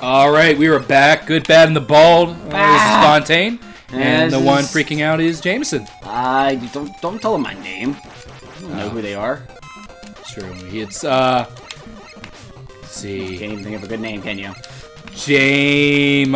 All right, we are back. Good, bad, and the bald. This is Fontaine, and the one freaking out is Jameson. Don't tell him my name. I don't know who they are. It's true. It's let's see. Can't even think of a good name, can you? Jame's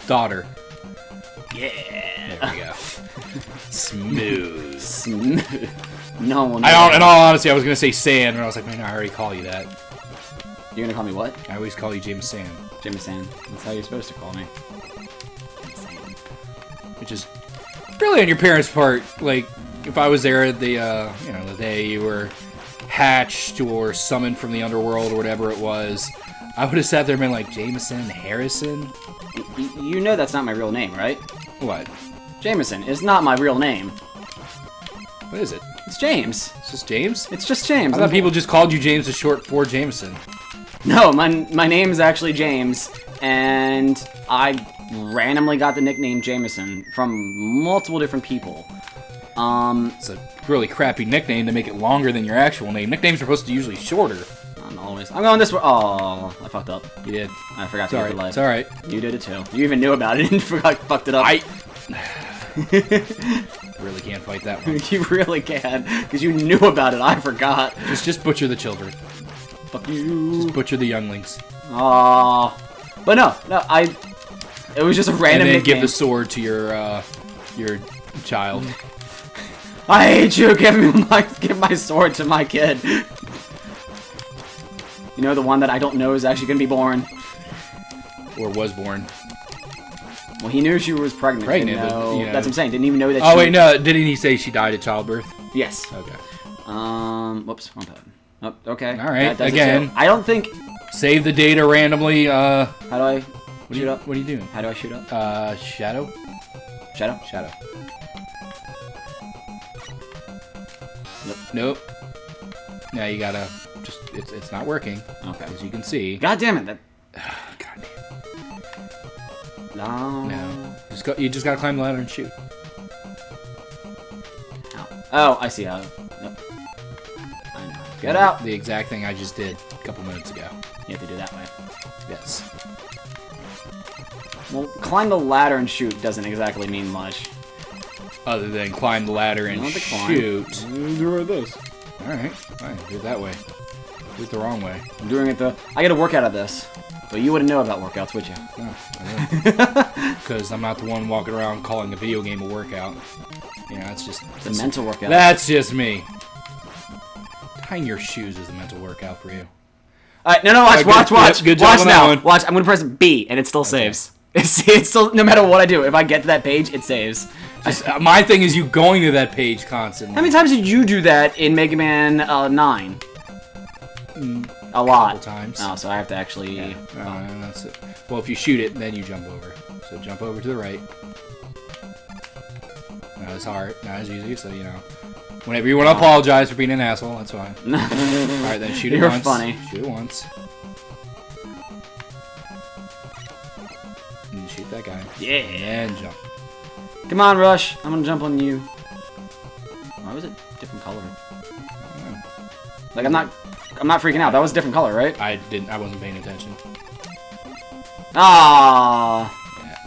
daughter. Yeah. There we go. Smooth. Smooth. No one. In all honesty, I was gonna say Sand, and I was like, man, I already call you that. You're gonna call me what? I always call you James Sand. James Sand. That's how you're supposed to call me. Which is really on your parents' part. Like, if I was there the the day you were hatched or summoned from the underworld or whatever it was, I would have sat there and been like, Jameson Harrison? You know that's not my real name, right? What? Jameson is not my real name. What is it? It's James. It's just James? It's just James. I thought people just called you James as short for Jameson. No, my name is actually James, and I randomly got the nickname Jameson from multiple different people. It's a really crappy nickname to make it longer than your actual name. Nicknames are supposed to be usually shorter. Not always. I'm going this way. Oh, I fucked up. You did. I forgot to hit the light. It's alright. You did it too. You even knew about it and fucked it up. Really can't fight that one. You really can, because you knew about it. I forgot. Just butcher the children. Fuck you. Just butcher the younglings. Aww. But no, it was just a random And then nickname. give the sword to your child. I hate you. Give my sword to my kid. You know, the one that I don't know is actually gonna be born. Or was born. Well, he knew she was pregnant. But, That's you know. what I'm saying. Didn't even know that. Oh wait, no. Didn't he say she died at childbirth? Yes. Okay. Whoops. Wrong button. Oh, okay. All right. That does it Again. too. I don't think. Save the data randomly. How do I shoot up? What are you doing? How do I shoot up? Shadow. Shadow. Shadow. Nope. Now you gotta just. It's not working. Okay. As you can see. God damn it! That. God damn. No. No. You just gotta climb the ladder and shoot. Oh, I see how. Yep. I know. Get out! The exact thing I just did a couple minutes ago. You have to do that way. Yes. Well, climb the ladder and shoot doesn't exactly mean much. Other than climb the ladder and shoot. Do it this. Alright, fine. Do it that way. Do it the wrong way. I'm doing it I get a workout out of this. But you wouldn't know about workouts, would you? No, I don't. Because I'm not the one walking around calling a video game a workout. You know, it's just... It's a mental workout. That's just me. Tying your shoes is a mental workout for you. Alright, no, watch. Good job watch on now. that one. Watch, I'm gonna press B, and it still saves. It's still, no matter what I do, if I get to that page, it saves. My thing is you going to that page constantly. How many times did you do that in Mega Man 9? A lot. Couple times. Oh, so I have to actually... Yeah. That's it. Well, if you shoot it, then you jump over. So jump over to the right. Not as hard, not as easy, so you know. Whenever you want to apologize for being an asshole, that's fine. Alright, then shoot it once. You're funny. Shoot it once. And shoot that guy. Yeah. And jump. Come on, Rush. I'm gonna jump on you. Why was it different color? Like, I'm not freaking out. That was a different color, right? I wasn't paying attention. Ah. Yeah.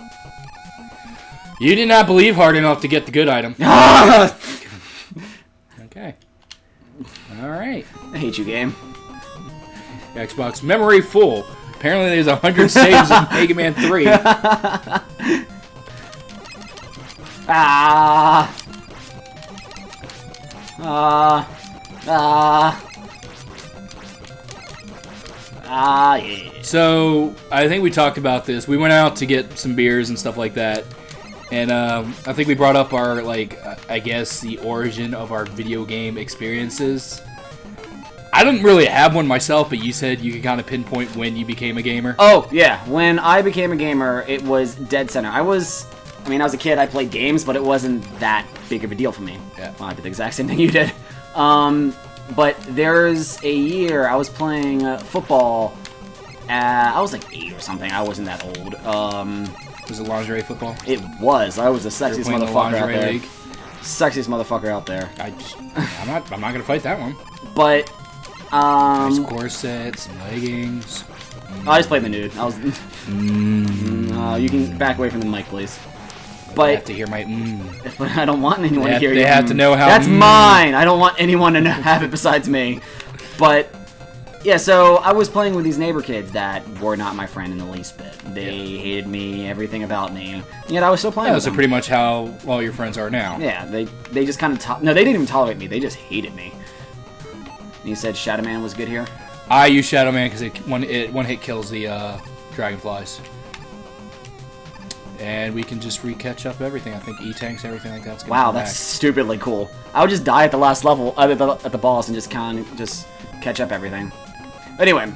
You did not believe hard enough to get the good item. Okay. Alright. I hate you, game. Xbox memory full. Apparently there's 100 saves in Mega Man 3. Ah. Yeah. So, I think we talked about this. We went out to get some beers and stuff like that. And I think we brought up our, I guess, the origin of our video game experiences. I didn't really have one myself, but you said you could kind of pinpoint when you became a gamer. Oh, yeah. When I became a gamer, it was dead center. I was a kid, I played games, but it wasn't that big of a deal for me. Yeah. Well, I did the exact same thing you did. But there's a year I was playing football. I was like 8 or something. I wasn't that old. Was it lingerie football? It was. I was the sexiest Playing the motherfucker out lingerie there. league? Sexiest motherfucker out there. I'm not gonna fight that one. But Nice corset, some leggings. I just played the nude. I was. You can back away from the mic, please. But I have to hear my But I don't want anyone to hear you. They have to know how. That's mine. I don't want anyone to have it besides me. But yeah, so I was playing with these neighbor kids that were not my friend in the least bit. They hated me, everything about me. And yet I was still playing with them. So pretty much how all your friends are now. Yeah, they just kind of no, they didn't even tolerate me. They just hated me. And you said Shadow Man was good here. I use Shadow Man because it one hit kills the dragonflies. And we can just re-catch up everything. I think E-tanks, everything like that's gonna Wow, come that's back. stupidly cool. I would just die at the last level, at the boss, and just kind of just catch up everything. Anyway,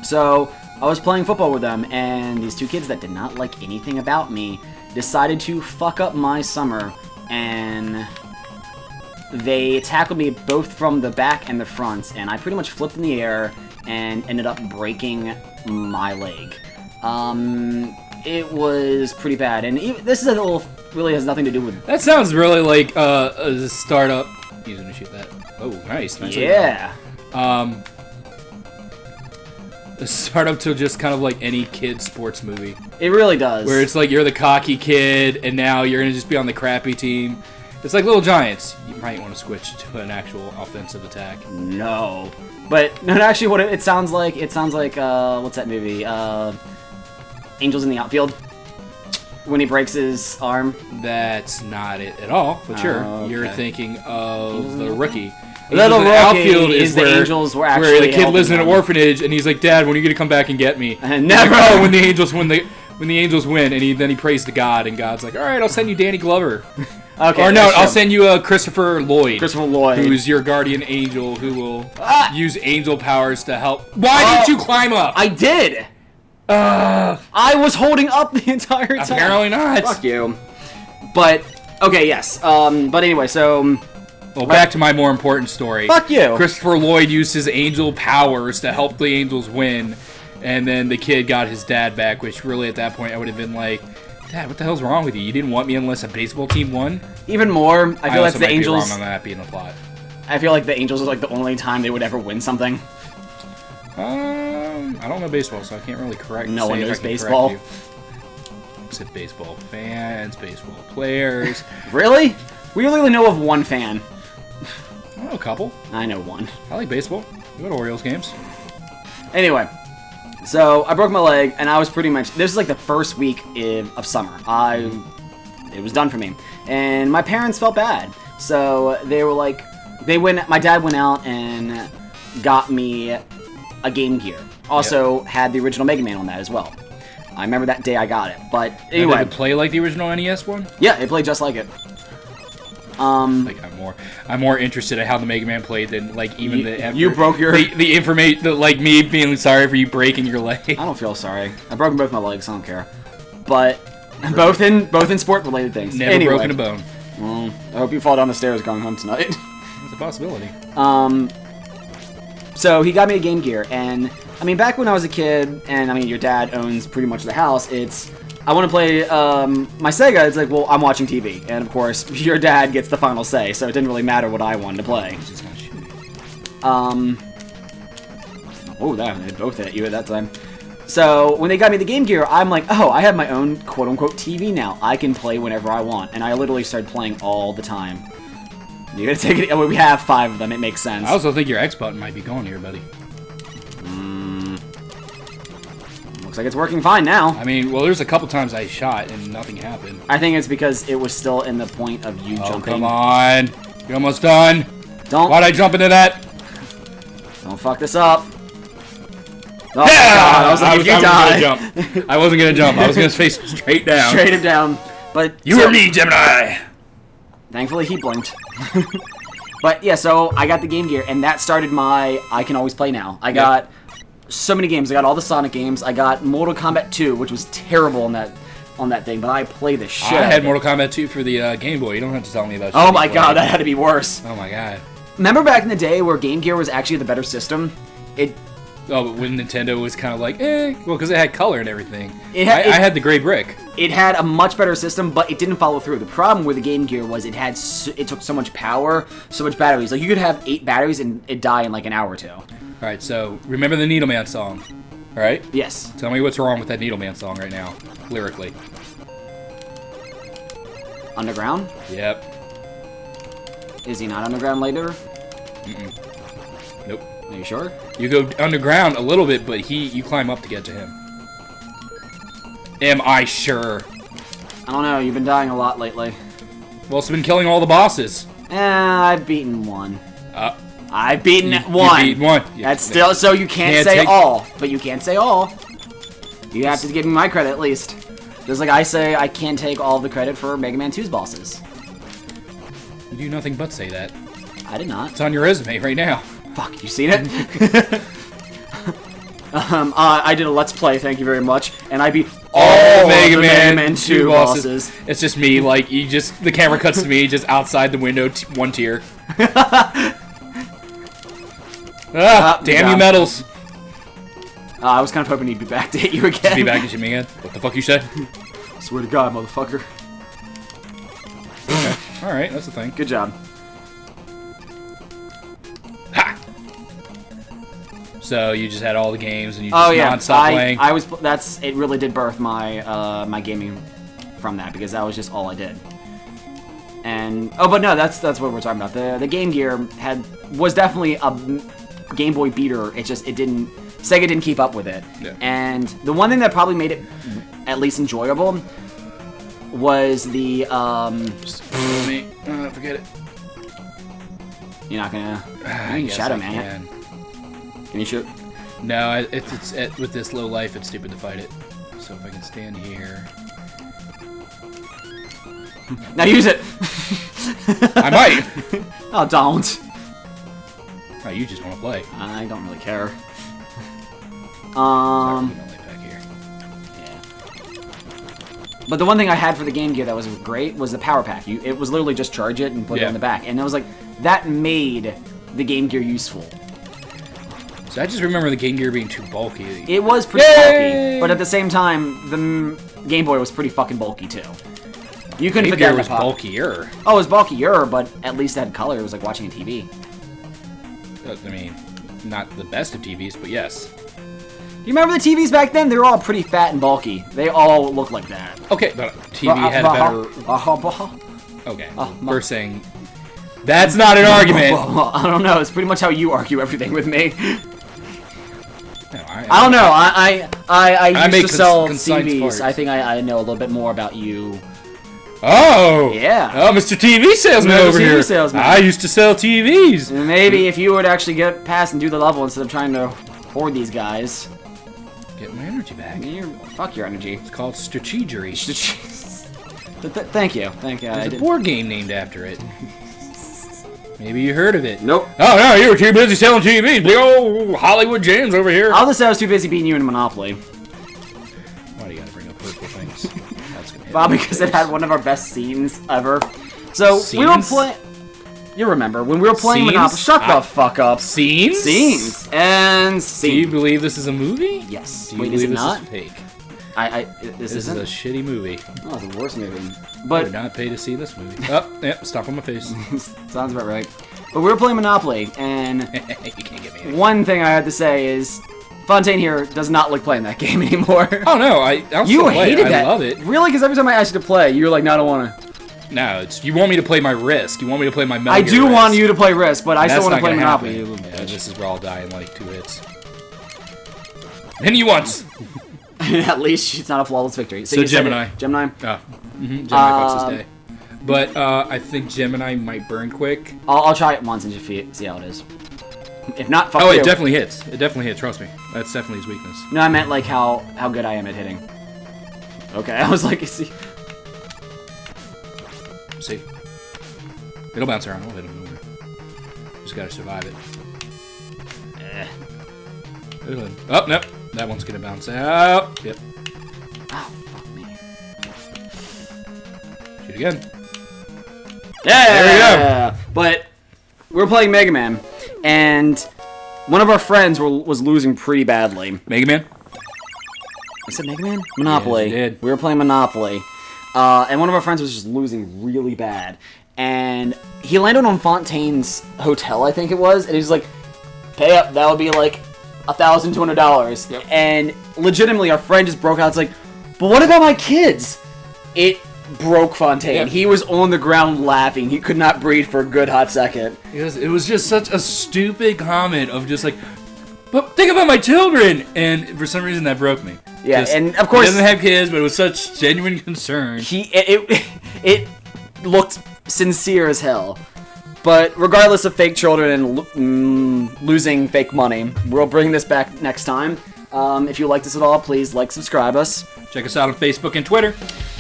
so I was playing football with them, and these two kids that did not like anything about me decided to fuck up my summer, and they tackled me both from the back and the front, and I pretty much flipped in the air and ended up breaking my leg. It was pretty bad, and this is a little really has nothing to do with. That sounds really like a startup. He's gonna shoot that. Oh, nice. Yeah. A startup to just kind of like any kid sports movie. It really does. Where it's like you're the cocky kid, and now you're gonna just be on the crappy team. It's like Little Giants. You might want to switch to an actual offensive attack. No, but no, actually, what it sounds like. It sounds like what's that movie? Angels in the Outfield. When he breaks his arm. That's not it at all. But sure, okay. You're thinking of The Rookie. Little Rookie Outfield is where the Angels were actually where the kid helping lives in an them. orphanage, and he's like, "Dad, when are you gonna come back and get me?" And never. Like, oh, when the Angels win, and then he prays to God, and God's like, "All right, I'll send you Danny Glover." Okay. Or no, I'll send you Christopher Lloyd. Christopher Lloyd, who's your guardian angel, who will use angel powers to help. Why didn't you climb up? I did. I was holding up the entire time. Apparently not. Fuck you. But okay, yes. But anyway, so. Well, back to my more important story. Fuck you. Christopher Lloyd used his angel powers to help the Angels win, and then the kid got his dad back, which really at that point I would have been like, Dad, what the hell's wrong with you? You didn't want me unless a baseball team won? Even more, I feel like the Angels. Be wrong on that being the plot. I feel like the Angels is like the only time they would ever win something. I don't know baseball, so I can't really correct. No one knows baseball. Except baseball fans, baseball players. Really? We really know of one fan. I know a couple. I know one. I like baseball. I go to Orioles games. Anyway, so I broke my leg, and I was pretty much. This is like the first week of summer. It was done for me, and my parents felt bad, so they were like, My dad went out and got me a Game Gear. Also had the original Mega Man on that as well. I remember that day I got it. But anyway, did it play like the original NES one? Yeah, it played just like it. Like I'm more interested in how the Mega Man played than like even you broke your the information, like me being sorry for you breaking your leg. I don't feel sorry. I've broken both my legs. I don't care. But both in sport related things. Never broken a bone. Well, I hope you fall down the stairs going home tonight. It's a possibility. So he got me a Game Gear, and I mean, back when I was a kid, and I mean, your dad owns pretty much the house. I want to play my Sega. It's like, well, I'm watching TV, and of course, your dad gets the final say, so it didn't really matter what I wanted to play. Oh, they both hit you at that time. So when they got me the Game Gear, I'm like, oh, I have my own quote-unquote TV now. I can play whenever I want, and I literally started playing all the time. You gotta take it. Oh, we have 5 of them. It makes sense. I also think your X button might be going here, buddy. Looks like it's working fine now. I mean, well, there's a couple times I shot and nothing happened. I think it's because it was still in the point of you jumping. Oh, come on. You're almost done. Don't. Why'd I jump into that? Don't fuck this up. Oh, yeah! God, I was like, if you die. Jump. I wasn't gonna jump. I was gonna face straight down. Straight him down. But you or me, Gemini. Thankfully, he blinked. But yeah, so I got the Game Gear, and that started my I can always play now. I got so many games. I got all the Sonic games. I got Mortal Kombat 2, which was terrible on that thing, but I played the shit. I had Mortal Kombat 2 for the Game Boy. You don't have to tell me about. Oh my god, that had to be worse. Oh my god. Remember back in the day where Game Gear was actually the better system? Oh, but when Nintendo was kind of like, well, because it had color and everything. I had the gray brick. It had a much better system, but it didn't follow through. The problem with the Game Gear was it took so much power, so much batteries. Like, you could have 8 batteries and it'd die in like an hour or 2. Alright, so remember the Needleman song? Right? Yes. Tell me what's wrong with that Needleman song right now, lyrically. Underground? Yep. Is he not underground later? Nope. Are you sure? You go underground a little bit, but you climb up to get to him. Am I sure? I don't know. You've been dying a lot lately. Well, it's been killing all the bosses. I've beaten one. Uh, I've beaten one. You beat one. Yeah, That's still so you can't say all, but you can't say all. You have to give me my credit at least. Just like I say, I can't take all the credit for Mega Man 2's bosses. You do nothing but say that. I did not. It's on your resume right now. Fuck, you seen it? I did a Let's Play, thank you very much, and I beat all Mega the Man Mega Man 2 bosses. It's just me, like, the camera cuts to me just outside the window, one tear. Damn you, medals. I was kind of hoping he'd be back to hit you again. Be back to hit me again? What the fuck you said? Swear to God, motherfucker. Okay, alright, that's the thing. Good job. Ha! So you just had all the games and you just non-stop playing? It really did birth my my gaming from that, because that was just all I did. And but no, that's what we're talking about. The Game Gear was definitely a Game Boy beater. Sega didn't keep up with it. Yeah. And the one thing that probably made it at least enjoyable was the forget it. You're not gonna I guess Shadow I Man. Can you shoot? No, with this low life, it's stupid to fight it. So if I can stand here, now use it. I might. Oh, don't. Oh, you just want to play. I don't really care. Sorry, put my light back here. Yeah. But the one thing I had for the Game Gear that was great was the power pack. It was literally just charge it and put it on the back, and it was like that made the Game Gear useful. So I just remember the Game Gear being too bulky. It was pretty bulky, but at the same time, the Game Boy was pretty fucking bulky too. You couldn't fit that in was the pop. bulkier. Oh, it was bulkier, but at least it had color. It was like watching a TV. I mean, not the best of TVs, but yes. Do you remember the TVs back then? They were all pretty fat and bulky. They all looked like that. Okay, but TV had better... Okay, we're saying... That's not an argument! I don't know. It's pretty much how you argue everything with me. No, I don't know. I used to sell TVs. Parts. I think I know a little bit more about you. Oh! Yeah. Oh, Mr. TV salesman over here. Salesman. I used to sell TVs. And maybe if you would actually get past and do the level instead of trying to hoard these guys. Get my energy back. Fuck your energy. It's called strategery. Thank you. There's a board game named after it. Maybe you heard of it. Nope. Oh, no, you were too busy selling TVs. Big old Hollywood James over here. I'll just say I was too busy beating you in Monopoly. Why do you gotta bring up political things? That's gonna hit Well, me because it had one of our best scenes ever. So, we were playing... You remember, when we were playing Monopoly... Shut the fuck up. Scenes? Scenes. And scenes. Do you believe this is a movie? Yes. Do you believe this is fake? This is a shitty movie. Oh, it's the worst movie. I But would not pay to see this movie. Oh, yep, stop on my face. sounds about right. But we were playing Monopoly, and You can't get me. one thing I had to say is, Fontaine here does not like playing that game anymore. Oh no, I'll You still play hated it. that. I love it. Really? Because every time I asked you to play, you were like, no, I don't want to. No, it's you want me to play my Risk. You want me to play my Metal I Gear do Risk. want you to play Risk, but I still want to play That's not Monopoly. gonna You happen. little Yeah, bitch. this is where I'll die in like 2 hits. And you once. At least it's not a flawless victory. So you said Gemini. it. Gemini? Oh. Gemini fucks his day. But I think Gemini might burn quick. I'll try it once and just see how it is. If not, fuck you. Oh, it definitely hits. It definitely hits. Trust me. That's definitely his weakness. No, I meant like how good I am at hitting. Okay, I was like, see. See. It'll bounce around. We'll hit him over. Just gotta survive it. Oh, nope. That one's gonna bounce out. Yep. Oh, fuck me. Shoot again. Yeah! There we go. But we were playing Mega Man, and one of our friends was losing pretty badly. Mega Man? I said Mega Man? Monopoly. Yes, you did. We were playing Monopoly, and one of our friends was just losing really bad. And he landed on Fontaine's hotel, I think it was, and he was like, pay up, that would be like $1,200. Yep. And legitimately, our friend just broke out. It's like, but what about my kids? It broke Fontaine. Yep. He was on the ground laughing. He could not breathe for a good hot second. It was just such a stupid comment of just like, but think about my children, and for some reason that broke me. Yeah, Just, and of course he doesn't have kids, but it was such genuine concern. It looked sincere as hell. But regardless of fake children and losing fake money, we'll bring this back next time. If you like this at all, please like, subscribe us, Check us out on Facebook and Twitter.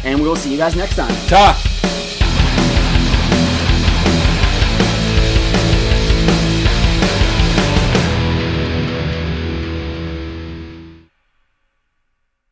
and we will see you guys next time. Ta!